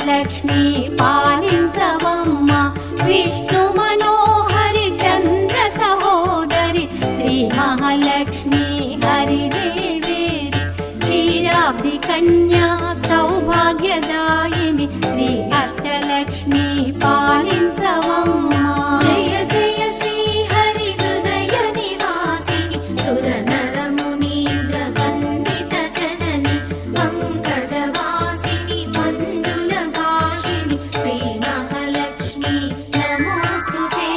అష్టలక్ష్మి పాలించవమ్మ విష్ణు మనోహరి చంద్ర సహోదరి శ్రీ మహాలక్ష్మి హరిదేవేరి క్షీరాబ్ది కన్యా సౌభాగ్యదాయిని శ్రీ అష్టలక్ష్మి పాలించవమ్మ జయ జయ శ్రీ హరి హృదయ నివాసిని సుర నర మునీంద్ర వందిత జనని పంకజవాసిని మంజుల భాషిని శ్రీ మహాలక్ష్మి నమోస్తుతే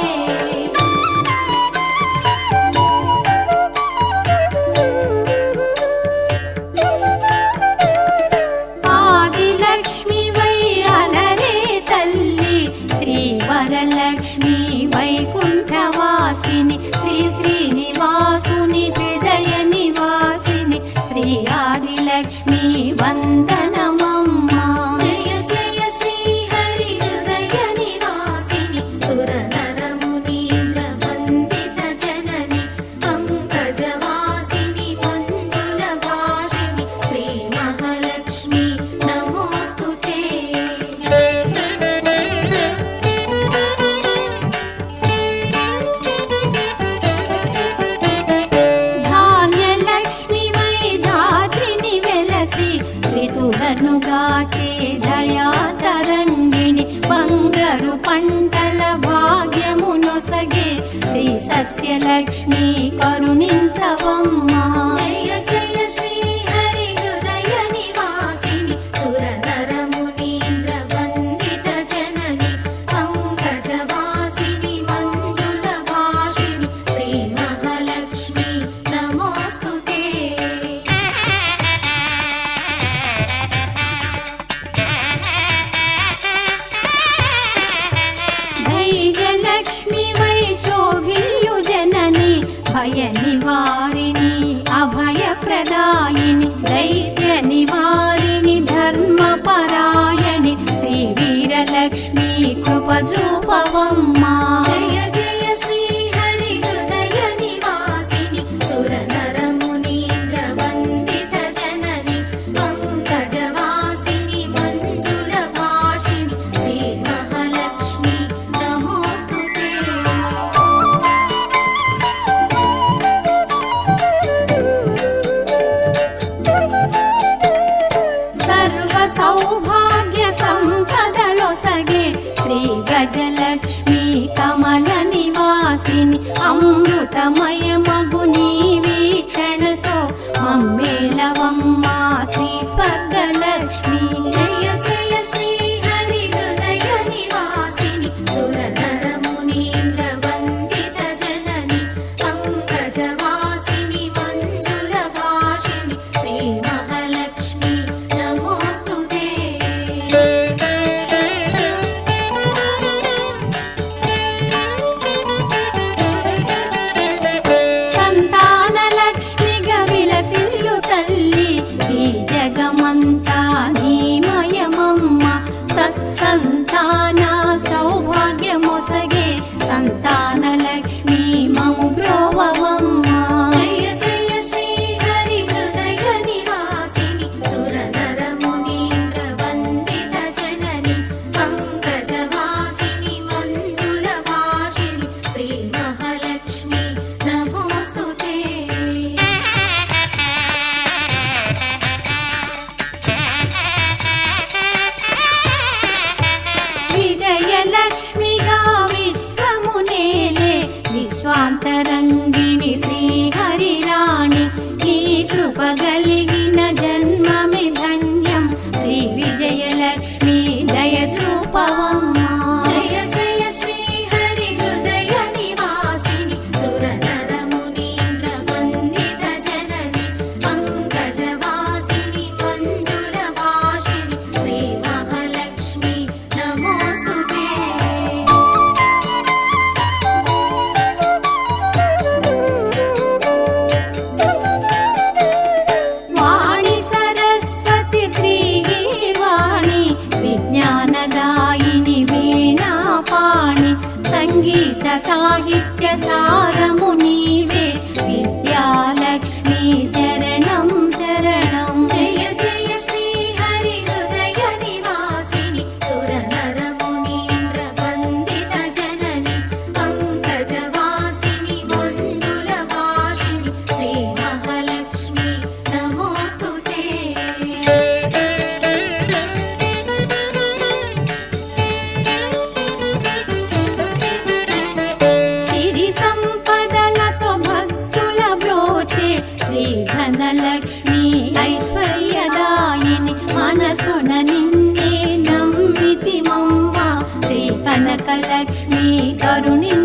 ఆదిలక్ష్మి వై అలరే తల్లి శ్రీ వరలక్ష్మి వైకుంఠవాసిని శ్రీ శ్రీనివాసుని హృదయ నివాసిని శ్రీ ఆదిలక్ష్మి వందనమమ్మ జయ జయ శ్రీ హరి హృదయ నివాసిని సుర నర మునీంద్ర వందిత జనని పంకజవాసిని మంజుల భాషిని శ్రీ మహాలక్ష్మి నమోస్తుతే ధాన్యలక్ష్మి వై ధాత్రిని వెలసి శ్రీతులను గాచే దయా తరంగిణి బంగారు పంటల భాగ్యము నొసగే శ్రీ సస్యలక్ష్మి కరుణించవమ్మ జయ జయ శ్రీ హరి హృదయ నివాసిని సుర నర మునీంద్ర వందిత జనని పంకజవాసిని మంజుల భాషిని శ్రీ మహాలక్ష్మి నమోస్తుతే ధైర్యలక్ష్మి వై శోభిల్యు జనని భయ నివారిణి అభయ ప్రదాయిని దైత్య నివారిణి ధర్మ పరాయణి శ్రీ వీరలక్ష్మి కృప చూపవమ్మ జయ జయ శ్రీ హరి హృదయ నివాసిని సుర నర మునీంద్ర వందిత జనని పంకజవాసిని మంజుల భాషిని శ్రీ మహాలక్ష్మి నమోస్తుతే సర్వ సౌభాగ్య సంపదలొసగే శ్రీ గజలక్ష్మి కమల నివాసిని అమృతమయ మగు నీ వీక్షణతో మమ్మేలవమ్మ శ్రీ స్వర్గలక్ష్మి జయ జయ శ్రీ హరి హృదయ నివాసిని సుర నర మునీంద్ర వందిత జనని పంకజవాసిని మంజుల భాషిని శ్రీ మహాలక్ష్మి నమోస్తుతే సంతానలక్ష్మిగా విలసిల్లు తల్లి ఈ జగమంతా నీమయమమ్మ సత్సంతాన సౌభాగ్యమొసగే సంతానలక్ష్మి మము బ్రోవవమ్మ జయ జయ శ్రీ హరి హృదయ నివాసిని సుర నర మునీంద్ర వందిత జనని పంకజవాసిని మంజుల భాషిని శ్రీ మహాలక్ష్మి నమోస్తుతే విజయలక్ష్మిగా విశ్వమునేలే విశ్వాంతరంగిణి శ్రీహరిరాణి ఈ కృప కలిగిన జన్మమి ధన్యం శ్రీ విజయలక్ష్మి దయ చూపవమ్మ జయ జయ శ్రీ హరి హృదయ నివాసిని సుర నర మునీంద్ర వందిత జనని పంకజవాసిని మంజుల భాషిని శ్రీ మహాలక్ష్మి నమోస్తుతే వాణి సరస్వతి శ్రీగీర్వాణి విజ్ఞానదాయిని వీణాపాణి సంగీత సాహిత్య సారము నీవే విద్యాలక్ష్మి శరణం శరణం జయ జయ శ్రీ హరి హృదయ నివాసిని మనసున నిన్నే నమ్మితిమమ్మ శ్రీ కనకలక్ష్మి కరుణించవమ్మ